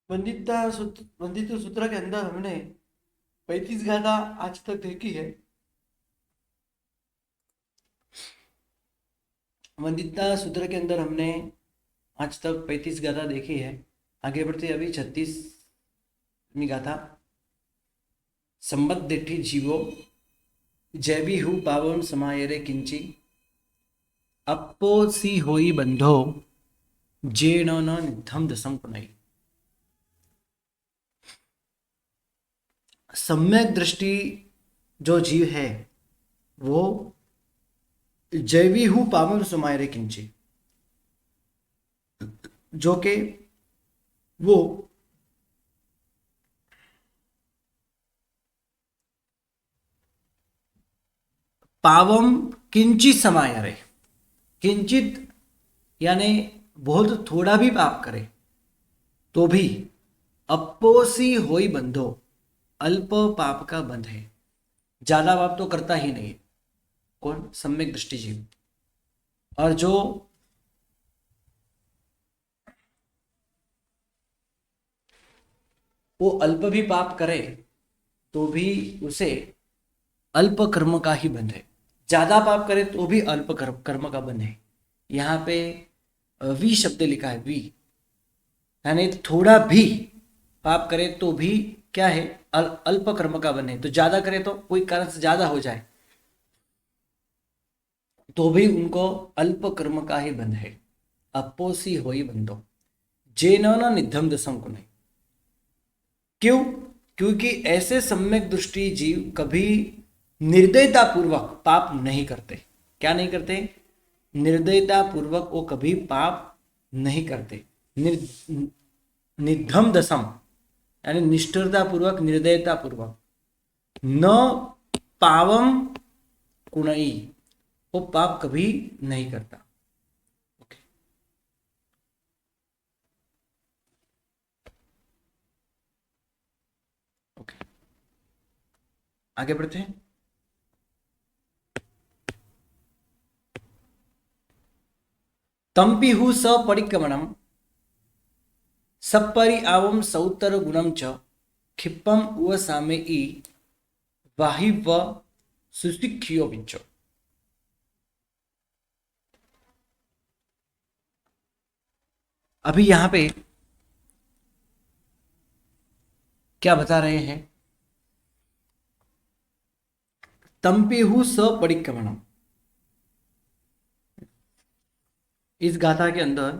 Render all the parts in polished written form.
वंदित सूत्र के अंदर हमने 35 गाथा आज तक देखी है। वंदिता सूत्र के अंदर हमने आज तक 35 गाथा देखी है। आगे बढ़ते अभी 36वीं गाथा। संबत देठी जीवो जय भी हूँ पावन समाये रे किंची अप्पोसी होई बंधो जेण न निधम दसम पुनई। सम्यक दृष्टि जो जीव है वो जैवी हूँ पावन समाये रे किंची, जो के वो पावम किंचित समाया रे। किंचित यानी बहुत थोड़ा भी पाप करे तो भी अप्पोसी होई बंधो, अल्प पाप का बंध है। ज्यादा पाप तो करता ही नहीं। कौन? सम्यक दृष्टि जीव। और जो वो अल्प भी पाप करे तो भी उसे अल्प कर्म का ही बंध है। ज्यादा पाप करे तो भी अल्प कर्म का बंध है। यहाँ पे वी शब्द लिखा है, वी यानी थोड़ा भी पाप करे तो भी क्या है? अल्प कर्म का बंध है। तो ज्यादा करे तो कोई कारण से ज्यादा हो जाए तो भी उनको अल्प कर्म का ही बंध है। अपोसी होई बंधो जेन न निधम दसम को नहीं। क्यों? क्योंकि ऐसे सम्यक दृष्टि जीव कभी निर्दयता पूर्वक पाप नहीं करते। क्या नहीं करते? निर्दयता पूर्वक वो कभी पाप नहीं करते। निधम दसम यानी निष्ठुरता पूर्वक, निर्दयता पूर्वक। न पावम कुणई, वो पाप कभी नहीं करता। ओके, ओके, आगे बढ़ते हैं। तंपिहु स परिक्रमणम सपरि आवम सौतर गुणम च क्षिपम उव सामे ई वाहिव सुशिक्षियो विचो। अभी यहां पे क्या बता रहे हैं? तंपिहु स परिक्रमणम, इस गाथा के अंदर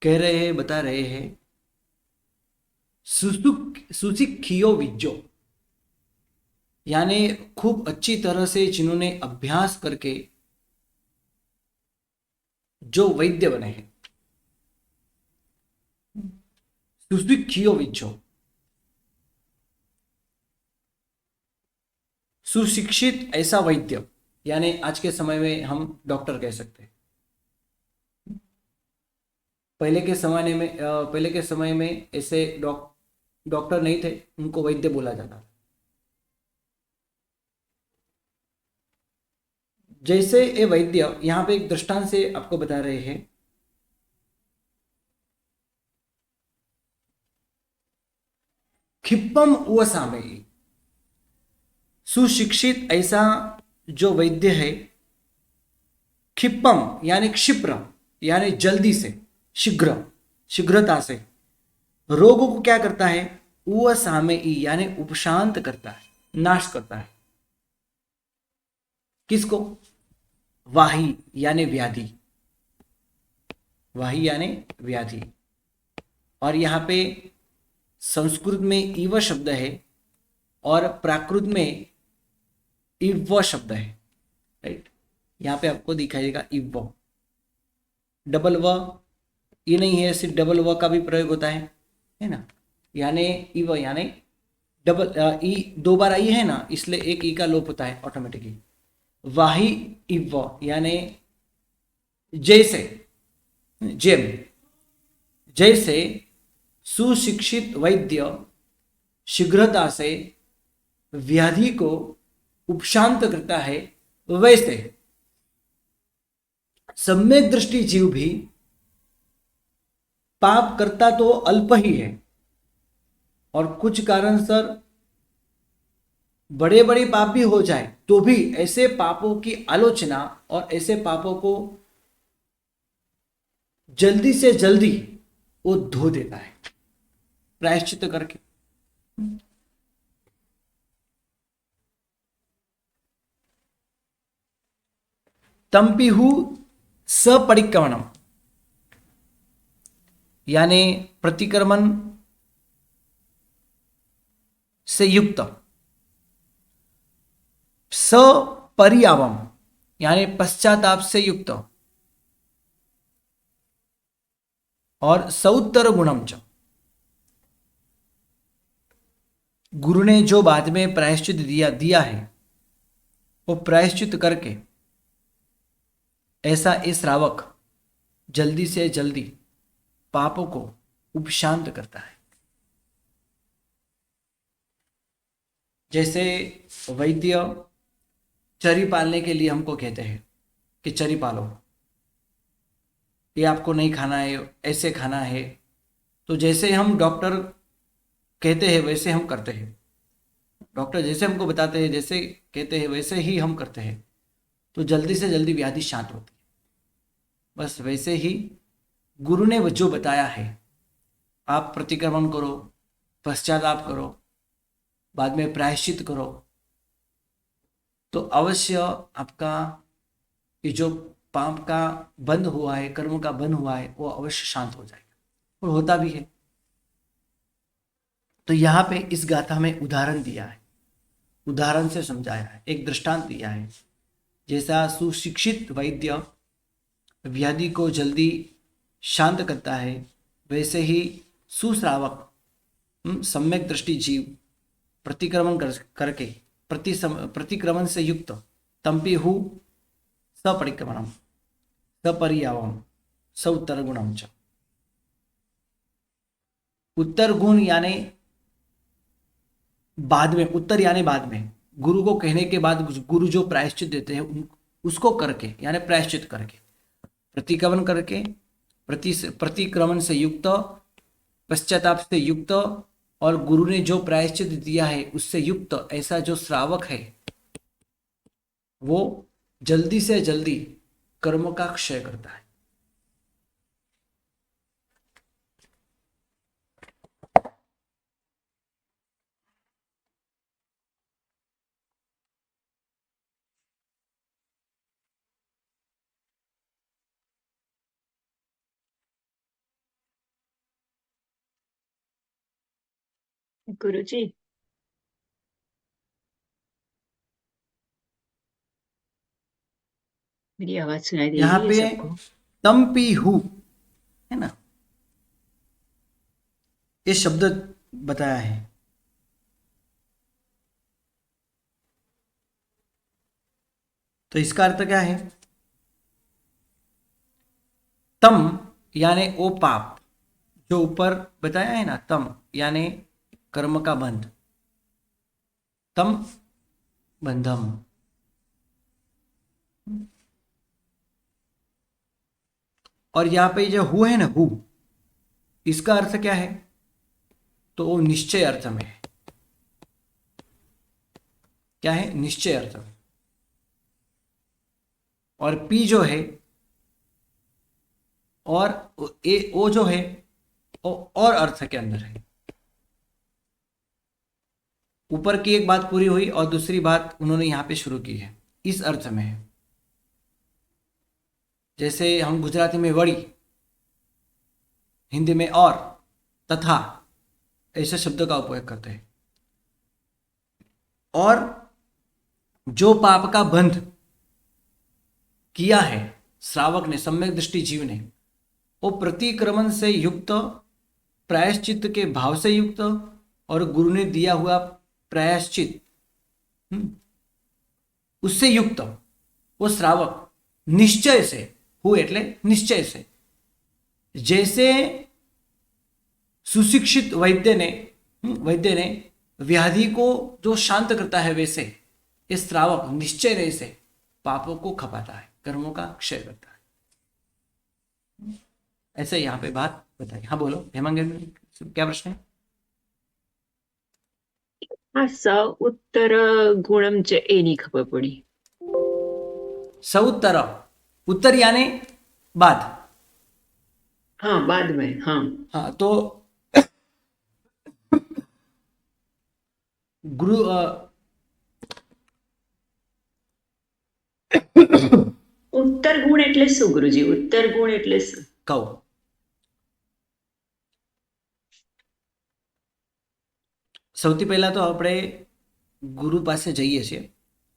कह रहे हैं, बता रहे हैं सुशिक्षियो विज्जो, यानी खूब अच्छी तरह से जिन्होंने अभ्यास करके जो वैद्य बने हैं। सुशिक्षियो विज्जो, सुशिक्षित ऐसा वैद्य, यानी आज के समय में हम डॉक्टर कह सकते हैं। पहले के समय में ऐसे डॉक्टर नहीं थे, उनको वैद्य बोला जाता था। जैसे ये वैद्य यहां पे एक दृष्टांत से आपको बता रहे हैं। क्षिपम व सामयी, सुशिक्षित ऐसा जो वैद्य है। क्षिपम यानी क्षिप्र, यानी जल्दी से, शीघ्र, शीघ्रता से रोगों को क्या करता है? व सामयी यानी उपशांत करता है, नाश करता है। किसको? वाही यानी व्याधि, वाही यानी व्याधि। और यहां पे संस्कृत में इव शब्द है और प्राकृत में इव शब्द है, राइट? यहां पे आपको दिखाइएगा इव, डबल व ये नहीं है, सिर्फ डबल व का भी प्रयोग होता है ना? यानी इव यानी डबल ई दो बार आई है ना, इसलिए एक ई का लोप होता है ऑटोमेटिकली। वाही इव यानी जैसे, जेम, जैसे सुशिक्षित वैद्य शीघ्रता से व्याधि को उपशांत करता है, वैसे सम्यक दृष्टि जीव भी पाप करता तो अल्प ही है, और कुछ कारणसर बड़े बड़े पाप भी हो जाए तो भी ऐसे पापों की आलोचना और ऐसे पापों को जल्दी से जल्दी वो धो देता है प्रायश्चित करके। तंपिहु सपरिक्रमणम, यानी प्रतिक्रमण से युक्त, सपरियावम यानी पश्चाताप से युक्त, और सउत्तर गुणम च, गुरु ने जो बाद में प्रायश्चित दिया है वो प्रायश्चित करके ऐसा ये श्रावक जल्दी से जल्दी पापों को उपशांत करता है। जैसे वैद्य चरी पालने के लिए हमको कहते हैं कि चरी पालो, ये आपको नहीं खाना है, ऐसे खाना है, तो जैसे हम डॉक्टर कहते हैं वैसे हम करते हैं, डॉक्टर जैसे हमको बताते हैं, जैसे कहते हैं वैसे ही हम करते हैं, तो जल्दी से जल्दी व्याधि शांत होती है। बस वैसे ही गुरु ने जो बताया है, आप प्रतिक्रमण करो, पश्चाताप करो, बाद में प्रायश्चित करो, तो अवश्य आपका ये जो पाप का बंद हुआ है, कर्म का बंद हुआ है, वो अवश्य शांत हो जाएगा, और होता भी है। तो यहाँ पे इस गाथा में उदाहरण दिया है, उदाहरण से समझाया है, एक दृष्टांत दिया है। जैसा सुशिक्षित वैद्य व्याधि को जल्दी शांत करता है, वैसे ही सुश्रावक सम्यक दृष्टि जीव प्रतिक्रमण करके प्रतिक्रमण से युक्त तंपिहु सपरिक्रमणम सपरियावम सउत्तर गुणम च। उत्तर गुण यानी बाद में, उत्तर यानी बाद में, गुरु को कहने के बाद गुरु जो प्रायश्चित देते हैं उसको करके, यानी प्रायश्चित करके, प्रतिक्रमण करके, प्रतिक्रमण से युक्त, पश्चाताप से युक्त, और गुरु ने जो प्रायश्चित दिया है उससे युक्त ऐसा जो श्रावक है वो जल्दी से जल्दी कर्म का क्षय करता है। गुरुजी, मेरी आवाज सुनाई दे यहाँ रही है पे सबको? तंपिहु है ना, ये शब्द बताया है। तो इसका अर्थ क्या है? तम यानी वो पाप जो ऊपर बताया है ना, तम यानी कर्म का बंध, तम बंधम। और यहां पे जो हु है ना, हु, इसका अर्थ क्या है? तो वो निश्चय अर्थ में है। क्या है? निश्चय अर्थ में। और पी जो है, और ए ओ जो है, और अर्थ के अंदर है। ऊपर की एक बात पूरी हुई और दूसरी बात उन्होंने यहां पे शुरू की है, इस अर्थ में है। जैसे हम गुजराती में वड़ी, हिंदी में और, तथा, ऐसे शब्दों का उपयोग करते हैं। और जो पाप का बंध किया है श्रावक ने, सम्यक दृष्टि जीव ने, वो प्रतिक्रमण से युक्त, प्रायश्चित के भाव से युक्त, और गुरु ने दिया हुआ प्रायश्चित उससे युक्त वो श्रावक निश्चय से, हु एटले निश्चय से, जैसे सुशिक्षित वैद्य ने व्याधि को जो शांत करता है, वैसे ये श्रावक निश्चय से पापों को खपाता है, कर्मों का क्षय करता है। ऐसे यहाँ पे बात बताई। हाँ बोलो हेमांगी, क्या प्रश्न है? હા સ ઉત્તર ગુણમ છે એ નહીં ખબર પડી. સૌત્તર, उत्तर यानी बाद। હા બાદ મેં હા. हाँ तो गुरु ઉત્તર ગુણ એટલે શું ગુરુજી? ઉત્તર ગુણ એટલે શું? કહું, સૌથી પહેલા તો આપણે ગુરુ પાસે જઈએ છીએ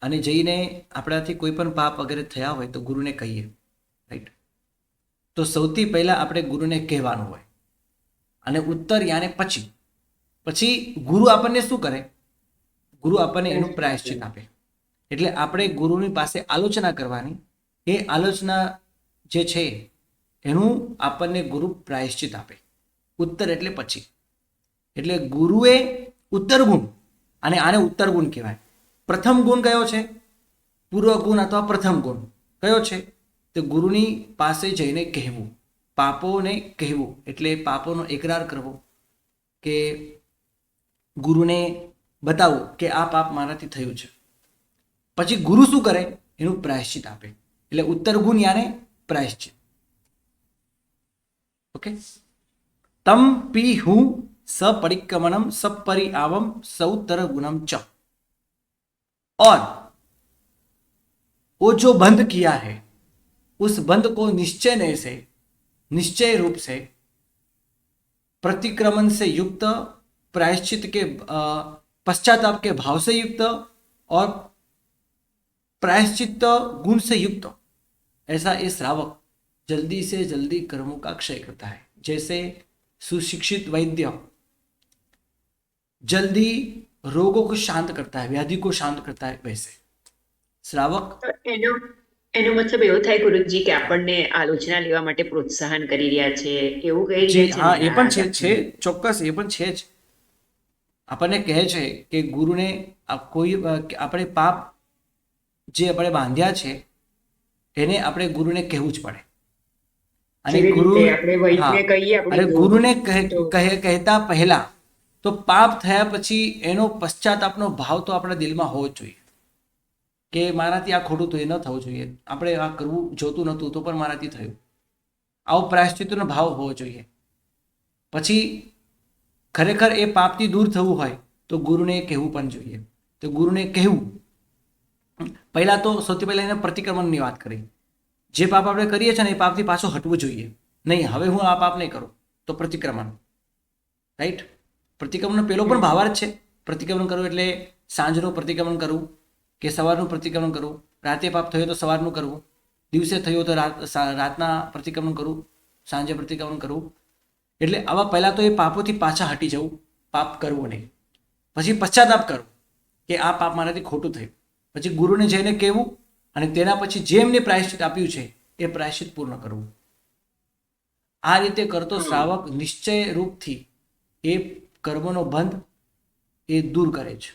અને જઈને આપણાથી કોઈ પણ પાપ વગેરે થયા હોય તો ગુરુને કહીએ, રાઈટ? તો સૌથી પહેલા આપણે ગુરુને કહેવાનું હોય અને ઉત્તર યાને પછી. પછી ગુરુ આપણને શું કરે? ગુરુ આપણને એનું પ્રાયશ્ચિત આપે. એટલે આપણે ગુરુની પાસે આલોચના કરવાની. એ આલોચના જે છે એનું આપણને ગુરુ પ્રાયશ્ચિત આપે. ઉત્તર એટલે પછી. એટલે ગુરુએ ઉત્તર ગુણ, અને આને ઉત્તર ગુણ કહેવાય. પ્રથમ ગુણ કયો છે? પૂર્વ ગુણ અથવા પ્રથમ ગુણ કયો છે? તો ગુરુની પાસે જઈને કહેવું, પાપોને કહેવું, એટલે પાપોનો એકરાર કરવો, કે ગુરુને બતાવું કે આ પાપ મારાથી થયું છે. પછી ગુરુ શું કરે? એનું પ્રાયશ્ચિત આપે. એટલે ઉત્તર ગુણ યાને પ્રાયશ્ચિત. ओके, तम पी हूं सपरिक्रमणम सपरिआवम सौतर गुणम च। और वो जो बंध किया है उस बंध को निश्चय रूप से प्रतिक्रमण से युक्त, प्रायश्चित के पश्चाताप के भाव से युक्त और प्रायश्चित गुण से युक्त, ऐसा ये श्रावक जल्दी से जल्दी कर्मों का क्षय करता है। जैसे सुशिक्षित वैद्य जल्दी रोगों को शांत करता है, व्याधि को शांत करता है, वैसे श्रावक તો એનો મતલબ એવો થાય ગુરુજી કે આપણને આલોચના લેવા માટે પ્રોત્સાહન કરી રહ્યા છે એવું કહી જે રહ્યા છે હા ને? એ પણ છે ચોક્કસ, એ પણ છે જ. આપણને કહે છે કે ગુરુને કોઈ આપણે પાપ જે આપણે બાંધ્યા છે એને આપણે ગુરુને કહેવું જ પડે. અને જેવી ગુરુ, રીતે આપણે વૈદને હા, કહીએ અરે આપણે ગુરુને તો કહેતા પહેલા તો પાપ થયા પછી એનો પશ્ચાતાપનો ભાવ તો આપણા દિલમાં હોવો જ જોઈએ, કે મારાથી આ ખોટું થયું, ન થવું જોઈએ, આપણે આ કરવું જોતું નહોતું તો પણ મારાથી થયું, આવો પ્રાયશ્ચિતનો ભાવ હોવો જોઈએ. પછી ખરેખર એ પાપથી દૂર થવું હોય તો ગુરુને કહેવું પણ જોઈએ. તો ગુરુને કહેવું પહેલા તો સૌથી પહેલા એને પ્રતિક્રમણની વાત કરી. જે પાપ આપણે કરીએ છીએ ને એ પાપથી પાછો હટવું જોઈએ. નહીં, હવે હું આ પાપ નહીં કરું, તો પ્રતિક્રમણ, રાઈટ? પ્રતિક્રમણનો પેલો પણ ભાવાર્થ છે. પ્રતિક્રમણ કરવું એટલે સાંજનું પ્રતિક્રમણ કરવું કે સવારનું પ્રતિક્રમણ કરવું. રાતે પાપ થયો તો સવારનું કરવું, દિવસે થયો તો રાતના પ્રતિક્રમણ કરવું, સાંજે પ્રતિક્રમણ કરવું. એટલે આવા પહેલાં તો એ પાપોથી પાછા હટી જવું, પાપ કરવું નહીં. પછી પશ્ચાતાપ કરવું કે આ પાપ મારાથી ખોટું થયું. પછી ગુરુને જઈને કહેવું અને તેના પછી જે એમને પ્રાયશ્ચિત આપ્યું છે એ પ્રાયશ્ચિત પૂર્ણ કરવું. આ રીતે કરતો શ્રાવક નિશ્ચય રૂપથી એ કર્મનો બંધ એ દૂર કરે છે.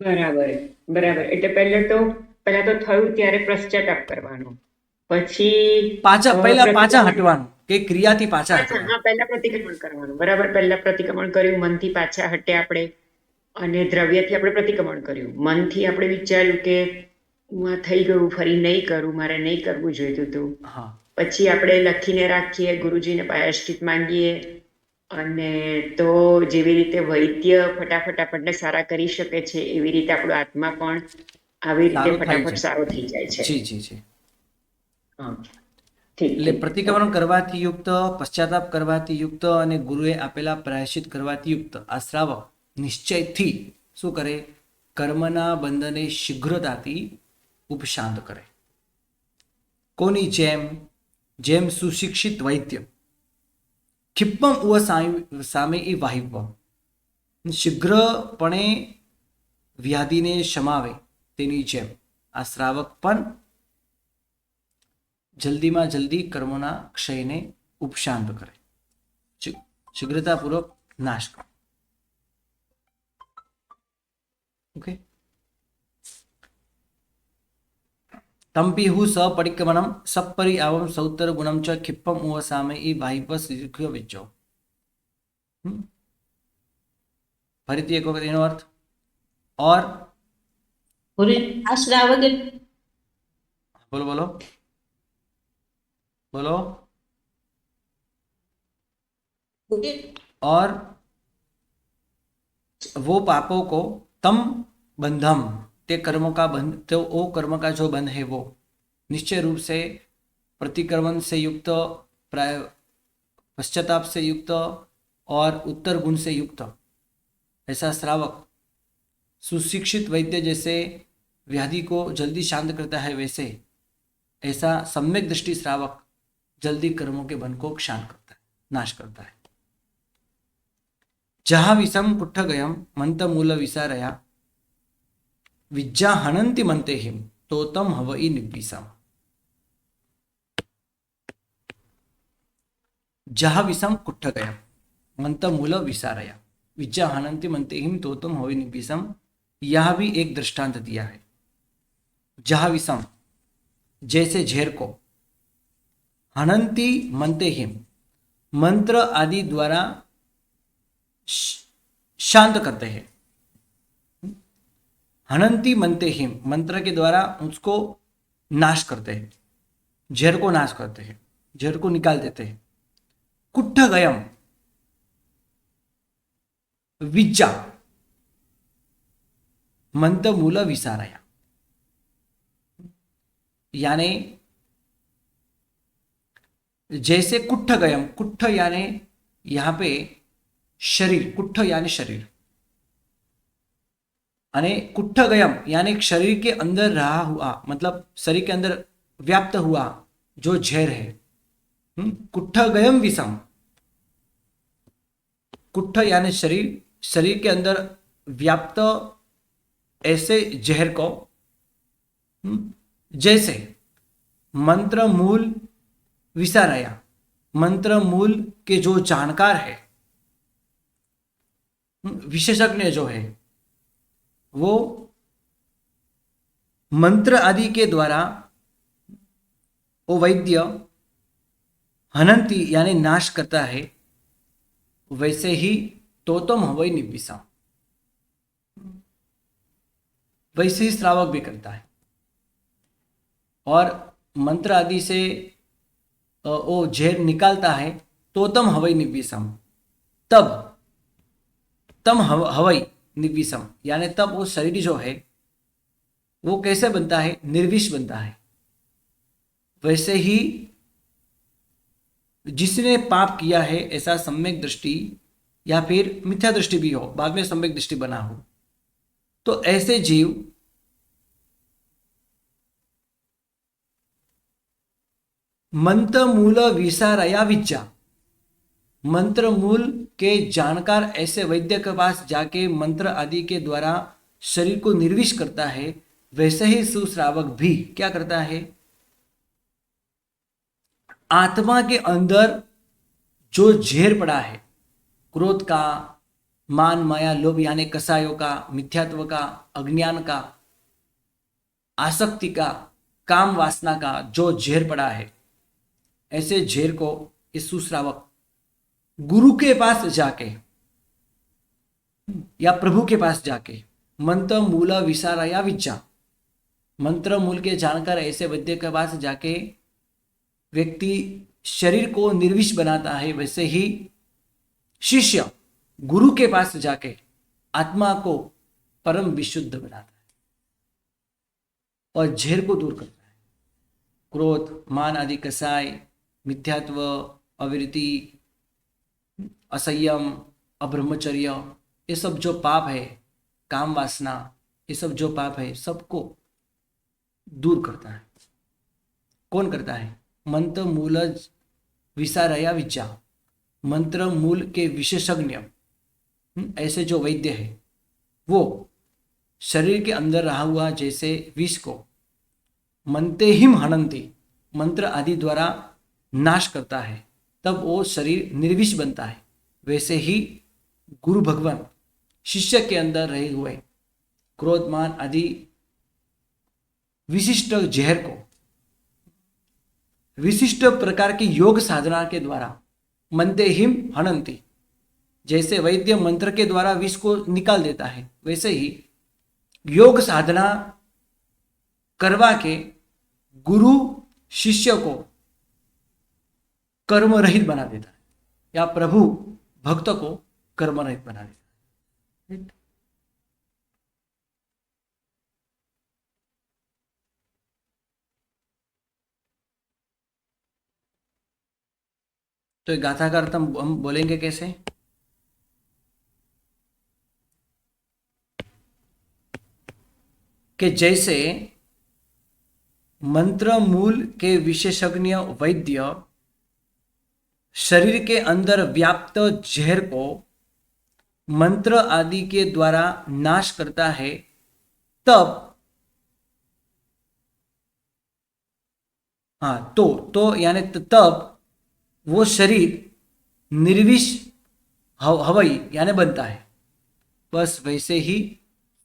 બરાબર બરાબર. એટલે પહેલા તો થયું ત્યારે પશ્ચાતાપ કરવાનો, પછી પાછા હટવાનું, કે ક્રિયાથી પાછા હટવાનું. હા પહેલા પ્રતિક્રમણ કરવાનું. બરાબર, પહેલા પ્રતિક્રમણ કર્યું, મનથી પાછા હટે આપણે, અને દ્રવ્યથી આપણે પ્રતિક્રમણ કર્યું. મનથી આપણે વિચાર્યું કે હું આ થઈ ગયું, ફરી નહીં કરું, મારે નહીં કરવું જોઈતું હતું. હા, પછી આપણે લખીને રાખીએ, ગુરુજીને પ્રાયશ્ચિત માંગીએ, અને તો જેવી રીતે વૈદ્ય ફટાફટ આપણને સારા કરી શકે છે એવી રીતે આપણો આત્મા પણ આવી રીતે સારું થાય ફટાફટ છે. સારો થઈ જાય છે. જી જી જી. હા, ઠીક એટલે ઠીક. પ્રતિક્રમણ કરવાથી યુક્ત, પશ્ચાતાપ કરવાથી યુક્ત અને ગુરુએ આપેલા પ્રાયશ્ચિત કરવાથી યુક્ત આ શ્રાવક નિશ્ચયથી શું કરે? કર્મના બંધને શીઘ્રતાથી ઉપશાંત કરે. કોની જેમ? જેમ સુશિક્ષિત વૈદ્ય क्षिप्पम उव सामे ई वाहिव, शीघ्रपणे व्याधिने शमावे तेनी जेम आ श्रावक पण जल्दीમાં જલ્દી કર્મોના ક્ષયને ઉપશાંત કરે, શીઘ્રતાપૂર્વક નાશ કરે. ઓકે, तंपिहु स परिक्रमणम सपरि आवम सौतर गुणम च क्षिप्पम उव सामे ई वाहिपस ऋखियो विचो। फरीथी एक वखत एनो अर्थ। और આ શ્રાવક बोलो बोलो बोलो। और वो पापों को तम बंधम, ते कर्मों का बंध, तो वो कर्म का जो बंध है वो निश्चय रूप से प्रतिक्रमण से युक्त, प्राय पश्चाताप से युक्त और उत्तर गुण से युक्त ऐसा श्रावक सुशिक्षित वैद्य जैसे व्याधि को जल्दी शांत करता है, वैसे ऐसा सम्यक दृष्टि श्रावक जल्दी कर्मों के बंध को शांत करता है, नाश करता है। जहाँ विषम कुट्ठ गयम मंत मूल विसारया विज्जा हनंति मंते हिम तोतम हवई निब्बिसम। जहाँ विषम कुट्ठ गयम मंत मूल विसारया विज्जा हनंति मंते हिम तोतम हवई निब्बिसम। यह भी एक दृष्टांत दिया है। जहाँ विषम जैसे झेर को, हनंति मंते हिम मंत्र आदि द्वारा शांत करते हैं। हनंति मंते हिम मंत्र के द्वारा उसको नाश करते हैं, झेर को नाश करते हैं, झेर को निकाल देते हैं। कुट्ठ गयम विज्जा मंत्र मूल विसारया, यानी जैसे कुट्ठ गयम, कुट्ठ यानी यहां पे शरीर, कुट्ठ यानी शरीर, अने कुट्ठ गयम यानी शरीर के अंदर रहा हुआ, मतलब शरीर के अंदर व्याप्त हुआ जो झेर है। कुट्ठ गयम विषम, कुट्ठ यानी शरीर, शरीर के अंदर व्याप्त ऐसे जहर को जैसे मंत्र मूल विसारया, मंत्र मूल के जो जानकार है, विशेषज्ञ जो है, वो मंत्र आदि के द्वारा वो वैद्य हनंती यानी नाश करता है, वैसे ही तोतम हवई निब्बिसम, वैसे ही श्रावक भी करता है। और मंत्र आदि से वो झेर निकालता है, तोतम हवई निब्बिसम, तब तम हवई निब्बिसम यानी तब वो शरीर जो है वो कैसे बनता है, निर्विष बनता है। वैसे ही जिसने पाप किया है, ऐसा सम्यक दृष्टि या फिर मिथ्या दृष्टि भी हो, बाद में सम्यक दृष्टि बना हो, तो ऐसे जीव मंत्र मूल विसारया विज्जा, मंत्र मूल के जानकार ऐसे वैद्य के पास जाके मंत्र आदि के द्वारा शरीर को निर्विष करता है, वैसे ही सुश्रावक भी क्या करता है, आत्मा के अंदर जो झेर पड़ा है, क्रोध का, मान माया लोभ यानी कसायों का, मिथ्यात्व का, अज्ञान का, आसक्ति का, काम वासना का जो झेर पड़ा है, ऐसे झेर को इस सुश्रावक गुरु के पास जाके या प्रभु के पास जाके मंत्र मूल विसारया विज्जा, मंत्र मूल के जानकर ऐसे वैद्य के पास जाके व्यक्ति शरीर को निर्विष बनाता है, वैसे ही शिष्य गुरु के पास जाके आत्मा को परम विशुद्ध बनाता है और झेर को दूर करता है। क्रोध, मान आदि कसाय, मिथ्यात्व, अविरति, असंयम, अब्रह्मचर्य, ये सब जो पाप है, काम वासना, ये सब जो पाप है, सबको दूर करता है। कौन करता है? मंत्र मूल विसारया विज्जा, मंत्र मूल के विशेषज्ञ ऐसे जो वैद्य है, वो शरीर के अंदर रहा हुआ जैसे विष को मंते हिम हनंती, मंत्र आदि द्वारा नाश करता है, तब वो शरीर निर्विष बनता है। वैसे ही गुरु भगवान शिष्य के अंदर रहे हुए क्रोध, मान आदि विशिष्ट जहर को विशिष्ट प्रकार की योग साधना के द्वारा मंते हिम हनंती, जैसे वैद्य मंत्र के द्वारा विष को निकाल देता है, वैसे ही योग साधना करवा के गुरु शिष्य को कर्म रहित बना देता है, या प्रभु भक्त को कर्म रहित बना देता है। तो गाथा का अर्थ हम बोलेंगे कैसे? कि जैसे मंत्र मूल के विशेषज्ञ वैद्य शरीर के अंदर व्याप्त जहर को मंत्र आदि के द्वारा नाश करता है, तब तो यानी तब वो शरीर निर्विष हवई यानी बनता है। बस वैसे ही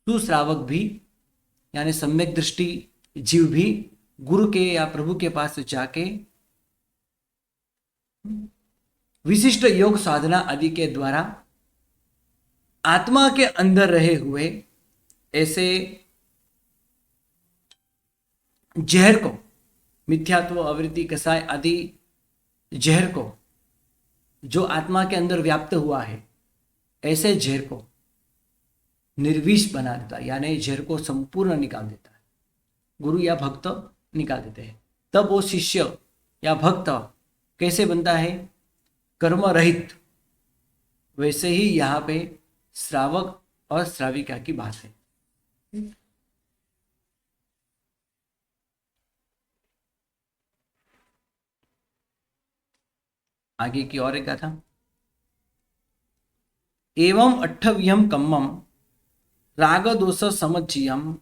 सुश्रावक भी यानी सम्यक दृष्टि जीव भी गुरु के या प्रभु के पास जाके विशिष्ट योग साधना आदि के द्वारा आत्मा के अंदर रहे हुए ऐसे जहर को, मिथ्यात्व, अवृत्ति, कसाय आदि जहर को जो आत्मा के अंदर व्याप्त हुआ है, ऐसे जहर को निर्विष बना देता है, यानी जहर को संपूर्ण निकाल देता है। गुरु या भक्त निकाल देते हैं। तब वो शिष्य या भक्त कैसे बनता है? कर्म रहित। वैसे ही यहाँ पे श्रावक और श्राविका की बात है। आगे की और एक गाथा। एवं अट्ठव्यम कम्मम राग दोष समज्जियम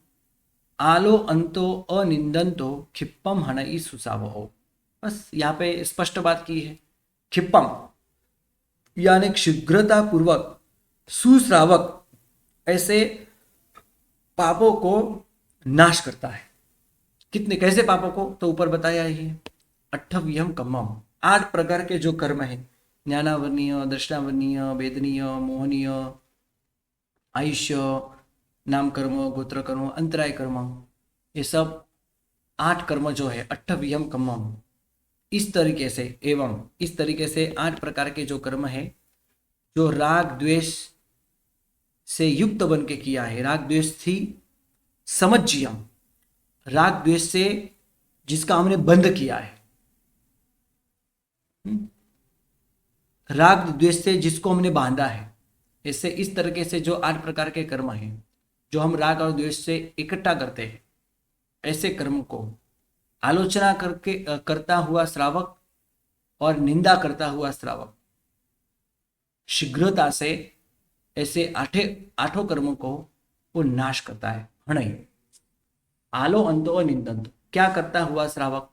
आलो अंतो अनिंदंतो क्षिप्पम हनई सुसावहो। बस यहाँ पे स्पष्ट बात की है। क्षिप्पम यानी शीघ्रता पूर्वक सुश्रावक ऐसे पापों को नाश करता है। कितने कैसे पापों को? तो ऊपर बताया ही है। अट्ठव्यम कम्मम, 8 प्रकार के जो कर्म है, ज्ञानावर्णीय, दृष्टावर्णीय, वेदनीय, मोहनीय, आयुष्य, नाम कर्म, गोत्र कर्म, अंतराय कर्म, ये सब 8 कर्म जो है अट्ठव्यम कम्मम, इस तरीके से एवं इस तरीके से 8 प्रकार के जो कर्म है जो राग द्वेष से युक्त बन के किया है, राग द्वेष थी समज्जियम, राग द्वेष से जिसका हमने बंद किया है, राग द्वेष से जिसको हमने बांधा है, ऐसे इस तरीके से जो 8 प्रकार के कर्म हैं जो हम राग और द्वेष से इकट्ठा करते हैं, ऐसे कर्म को आलोचना करता हुआ श्रावक और निंदा करता हुआ श्रावक शीघ्रता से ऐसे 8 कर्मों को वो नाश करता है। हणई आलो अंतो निंदंतो, क्या करता हुआ श्रावक?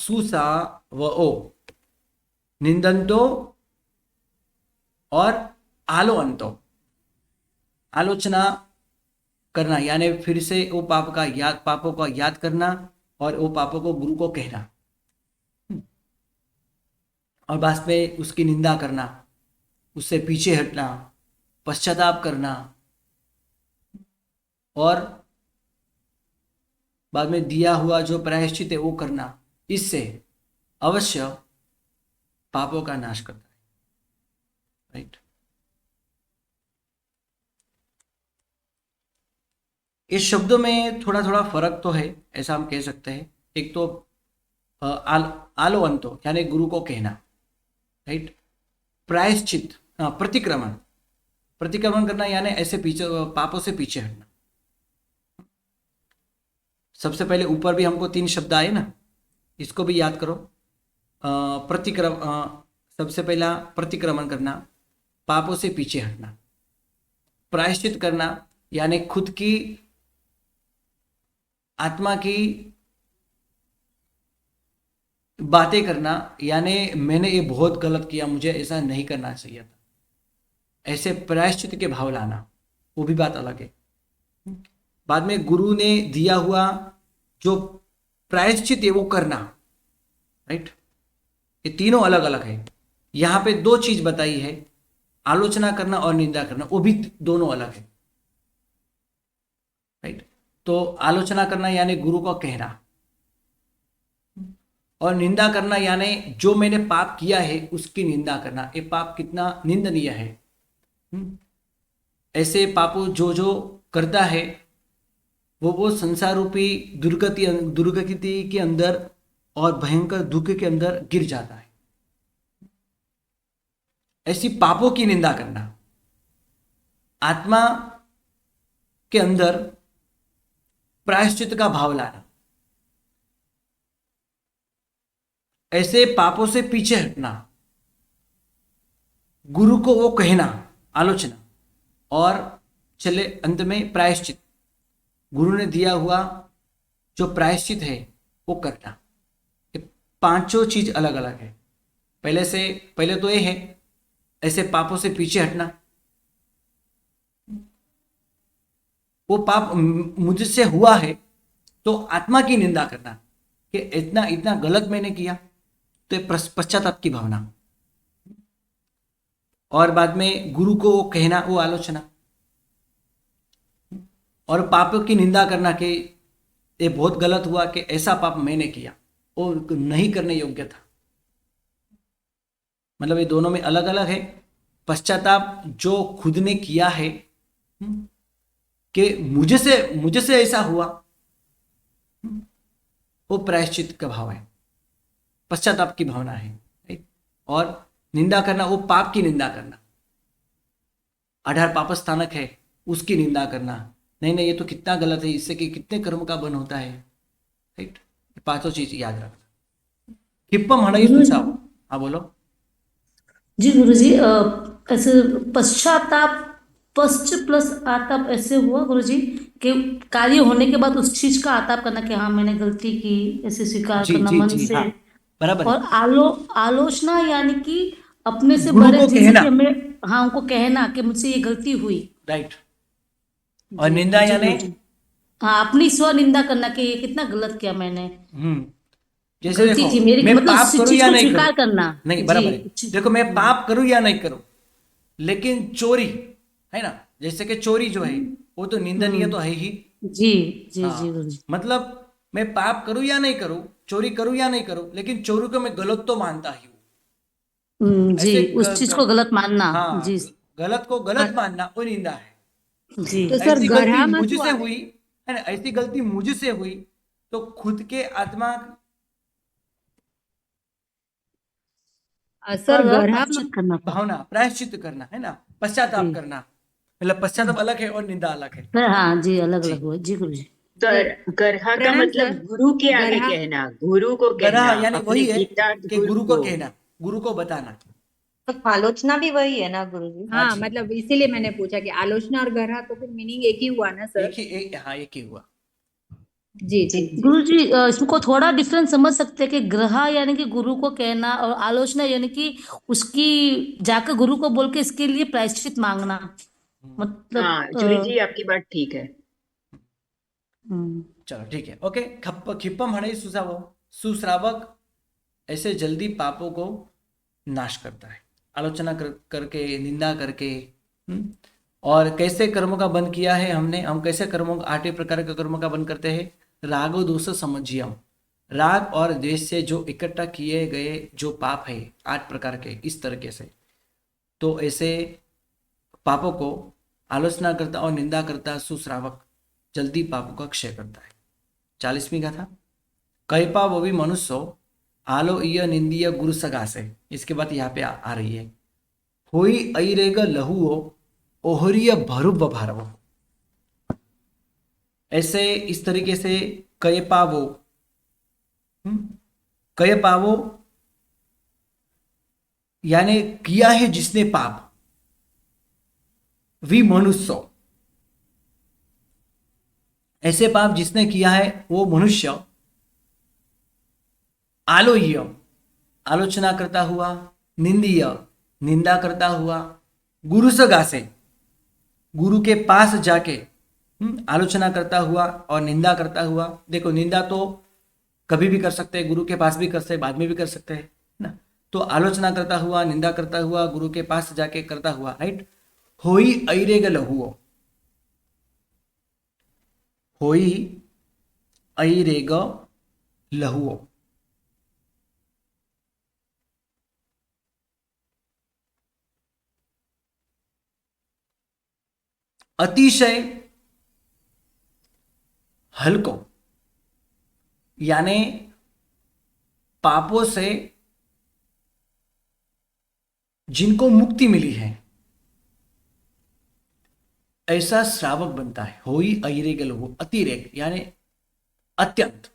सुसावओ निंदंतो और आलो अंतो, आलोचना करना यानी फिर से वो पापों का याद करना और वो पापों को गुरु को कहना और बाद में उसकी निंदा करना, उससे पीछे हटना, पश्चाताप करना और बाद में दिया हुआ जो प्रायश्चित है वो करना, इससे अवश्य पापों का नाश करता है। राइट। इस शब्दों में थोड़ा थोड़ा फर्क तो है, ऐसा हम कह सकते हैं। एक तो आलो अंतो यानी गुरु को कहना, राइट। प्रायश्चित, प्रतिक्रमण करना यानी ऐसे पीछे पापों से पीछे हटना। सबसे पहले ऊपर भी हमको 3 शब्द आए ना, इसको भी याद करो। सबसे पहला प्रतिक्रमण करना, पापों से पीछे हटना। प्रायश्चित करना यानी खुद की आत्मा की बातें करना, यानी मैंने ये बहुत गलत किया, मुझे ऐसा नहीं करना चाहिए था, ऐसे प्रायश्चित के भाव लाना, वो भी बात अलग है। बाद में गुरु ने दिया हुआ जो प्रायश्चित है वो करना, राइट। ये तीनों अलग अलग है। यहाँ पे दो चीज बताई है, आलोचना करना और निंदा करना, वो भी दोनों अलग है, राइट। तो आलोचना करना यानी गुरु को कहना, और निंदा करना यानी जो मैंने पाप किया है उसकी निंदा करना, ये पाप कितना निंदनीय है। ऐसे पापों जो जो करता है वो संसार रूपी दुर्गति के अंदर और भयंकर दुख के अंदर गिर जाता है। ऐसी पापों की निंदा करना, आत्मा के अंदर प्रायश्चित का भाव लाना, ऐसे पापों से पीछे हटना, गुरु को वो कहना, आलोचना, और चले अंत में प्रायश्चित, गुरु ने दिया हुआ जो प्रायश्चित है वो करना। ये पांचों चीज अलग अलग है। पहले तो ये है ऐसे पापों से पीछे हटना, वो पाप मुझसे हुआ है तो आत्मा की निंदा करना कि इतना इतना गलत मैंने किया, तो ये पश्चाताप की भावना, और बाद में गुरु को वो कहना, वो आलोचना, और पापों की निंदा करना कि ये बहुत गलत हुआ कि ऐसा पाप मैंने किया, वो नहीं करने योग्य था। मतलब ये दोनों में अलग अलग है। पश्चाताप जो खुद ने किया है कि मुझे से ऐसा हुआ, वो प्रायश्चित का भाव है, पश्चाताप की भावना है, राइट। और निंदा करना, वो पाप की निंदा करना, 18 पाप स्थानक है उसकी निंदा करना, नहीं ये तो कितना गलत है, इससे कि कितने कर्म का बन होता है, राइट। पांचों चीज याद रखना। किप्पम हणई सुचाओ। हाँ बोलो जी गुरुजी, ऐसे पश्चाताप, पश्च प्लस आताप ऐसे हुआ गुरुजी कि कार्य होने के बाद उस चीज का आताप करना कि हाँ मैंने गलती की, ऐसे स्वीकार जी करना जी मन जी, से। हाँ बराबर है। और आलोचना यानी कि अपने से गुरु बड़े को जैसे कहना, कि हमें, हाँ उनको कहना कि मुझसे ये गलती हुई, राइट। और जी निंदा जी यानी गुरुजी। हाँ, अपनी स्व निंदा करना कि ये कितना गलत किया मैंने, जैसे गलती देखो थी मेरी, मैं मतलब पाप उस करूं चीज या को नहीं करूं, स्वीकार करना। नहीं जी बराबर है। देखो मैं पाप करूं या नहीं करूं, लेकिन चोरी है ना, जैसे कि चोरी जो है वो तो निंदनीय तो है ही। जी जी जी हाँ, गुरुजी। मतलब मैं पाप करूं या नहीं करूं, चोरी करूं या नहीं करूं, लेकिन चोरी को मैं गलत तो मानता ही हूं। जी, ऐसे उस चीज को गलत मानना। हाँ, जी गलत को हाँ, गलत मानना वो निंदा है। जी तो सर ऐसी गलती गरहा मत मुझसे हुआ है। हुई है ना, ऐसी गलती मुझसे हुई तो खुद के आत्मा सर का गरहा प्रायश्चित करना था। भावना, प्रायश्चित करना है ना, पश्चाताप जी करना, मतलब पश्चाताप अलग है और निंदा अलग है। हाँ जी, अलग जी, अलग हुआ जी गुरुजी। गरहा का प्रणाम मतलब सर। गुरु के आगे गरहा कहना, गुरु को गरह कहना, यानी अपने वही है गीतार्थ कि गुरु गुरु को को। कहना, गुरु को बताना। तो आलोचना भी वही है ना गुरुजी? हाँ हाँ, जी, मतलब इसीलिए मैंने पूछा कि आलोचना और गरहा तो फिर मीनिंग एक ही हुआ ना सर। हाँ एक ही हुआ। जी जी जी। गुरुजी, इसको थोड़ा डिफरेंस समझ सकते हैं कि ग्रह यानी कि गुरु को कहना, और आलोचना यानी कि उसकी जाकर गुरु को बोल के इसके लिए प्रायश्चित मांगना, मतलब हाँ जूली जी, आपकी बात ठीक है। चलो ठीक है, ओके। खिप्पम हणई सुसावो, सुश्रावक ऐसे जल्दी पापों को नाश करता है, आलोचना करके, निंदा करके। और कैसे कर्मों का बंद किया है हमने, हम कैसे कर्मों, 8 प्रकार के कर्मों का बंद करते हैं। रागो दोष समझियम, राग और द्वेष से जो इकट्ठा किए गए जो पाप है 8 प्रकार के, इस तरीके से। तो ऐसे पापों को आलोचना करता और निंदा करता सुश्रावक जल्दी पापों का क्षय करता है। 40वीं गाथा, कैपा वो भी मनुष्य आलो इय निंदीय गुरु सगासे। इसके बाद यहाँ पे आ रही है, होई ऐरेग लहुओ ओहरिय भरुब भारव। ऐसे इस तरीके से कय पावो, कय पावो यानी किया है जिसने पाप, वी मनुष्य, ऐसे पाप जिसने किया है वो मनुष्य, आलोह्य आलोचना करता हुआ, निंदीय निंदा करता हुआ, गुरु सगासे गुरु के पास जाके आलोचना करता हुआ और निंदा करता हुआ। देखो निंदा तो कभी भी कर सकते हैं, गुरु के पास भी कर सकते हैं, बाद में भी कर सकते हैं ना। तो आलोचना करता हुआ, निंदा करता हुआ, गुरु के पास जाके करता हुआ, राइट। होई ऐरेग लहुओ, होई ऐरेग लहुओ, अतिशय हल्को, यानी पापों से जिनको मुक्ति मिली है ऐसा श्रावक बनता है। होई ऐरेग लहुओ, अतिरेक यानी अत्यंत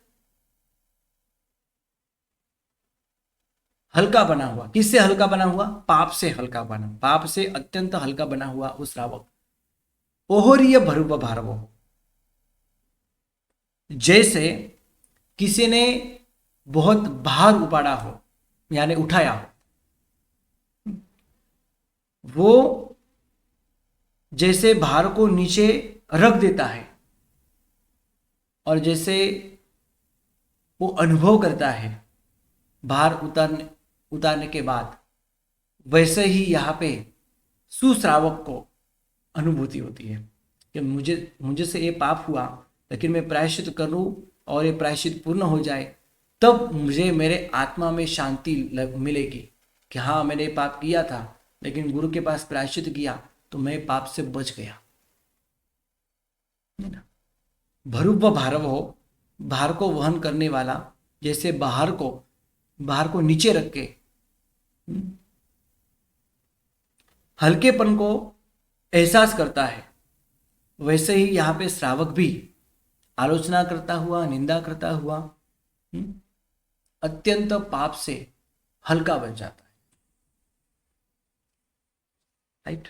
हल्का बना हुआ। किससे हल्का बना हुआ? पाप से हल्का बना, पाप से अत्यंत हल्का बना हुआ उस श्रावक। ओहरीय भरुव भारवो, जैसे किसी ने बहुत भार उपाड़ा हो यानी उठाया हो, वो जैसे भार को नीचे रख देता है और जैसे वो अनुभव करता है भार उतारने के बाद, वैसे ही यहाँ पे सुश्रावक को अनुभूति होती है कि मुझे से ये पाप हुआ, लेकिन मैं प्रायश्चित करूं और ये प्रायश्चित पूर्ण हो जाए, तब मुझे मेरे आत्मा में शांति मिलेगी कि हाँ मैंने ये पाप किया था, लेकिन गुरु के पास प्रायश्चित किया तो मैं पाप से बच गया। भरुव भारव हो, भार को वहन करने वाला, जैसे बाहर को नीचे रख के हल्केपन को एहसास करता है, वैसे ही यहाँ पे श्रावक भी आलोचना करता हुआ, निंदा करता हुआ अत्यंत पाप से हल्का बन जाता है, राइट।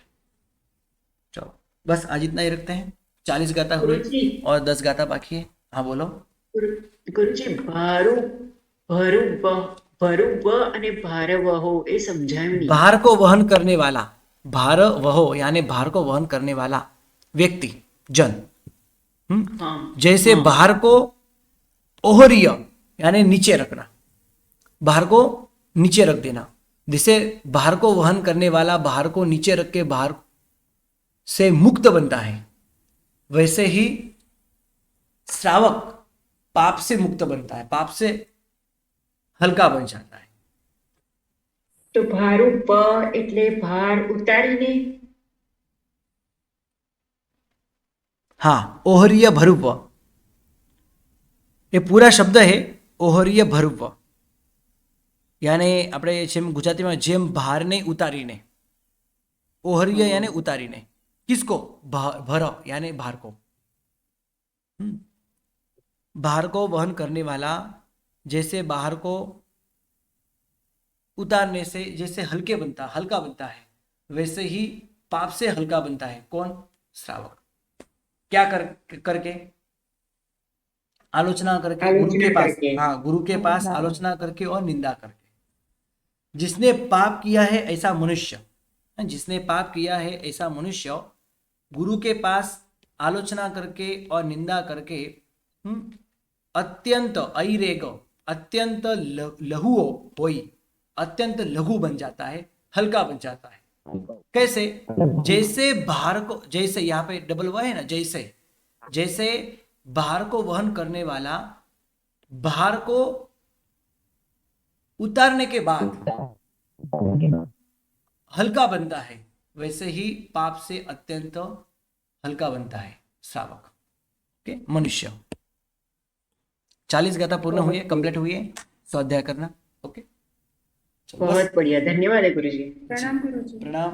चलो बस आज इतना ही रखते हैं। 40 गाथा हुए गुरुजी। और 10 गाथा बाकी है। हाँ बोलो। ગુરુજી ભરુવ અને ભારવહો એ સમજાયું નહીં। भार को वहन करने वाला, भार वहो यानी भार को वहन करने वाला व्यक्ति, जन। हाँ जैसे भार को ओहरीय यानी नीचे रखना, भार को नीचे रख देना, जिसे भार को वहन करने वाला भार को नीचे रख के भार से मुक्त बनता है, वैसे ही श्रावक पाप से मुक्त बनता है, पाप से हल्का बन जाता है। તો ભારું પ એટલે ભાર ઉતારીને। हाँ, ओहरीय भरुव, ये पूरा शब्द है ओहरीय भरुव, यानी આપણે જેમ ગુજરાતીમાં જેમ ભારને ઉતારીને, ओहरीय यानी उतारीने, किसको? भर यानी भार को, भार को वहन करने वाला, जैसे बाहर को उतारने से जैसे हल्का बनता है, वैसे ही पाप से हल्का बनता है। कौन? श्रावक। क्या करके? आलोचना करके, गुरु के पास, हाँ गुरु के पास आलोचना करके और निंदा करके। जिसने पाप किया है ऐसा मनुष्य, जिसने पाप किया है ऐसा मनुष्य गुरु के पास आलोचना करके और निंदा करके अत्यंत ऐरेग, अत्यंत लघुओ होई, अत्यंत लघु बन जाता है, हल्का बन जाता है। कैसे? जैसे भार को, जैसे यहाँ पे डबल व है ना, जैसे भार को वहन करने वाला भार को उतारने के बाद हल्का बनता है, वैसे ही पाप से अत्यंत हल्का बनता है श्रावक, ओके, मनुष्य। 40 गाथा पूर्ण हुई है, कंप्लीट हुई है, स्वाध्याय करना, ओके। बहुत बढ़िया, धन्यवाद है गुरुजी। प्रणाम गुरुजी। प्रणाम।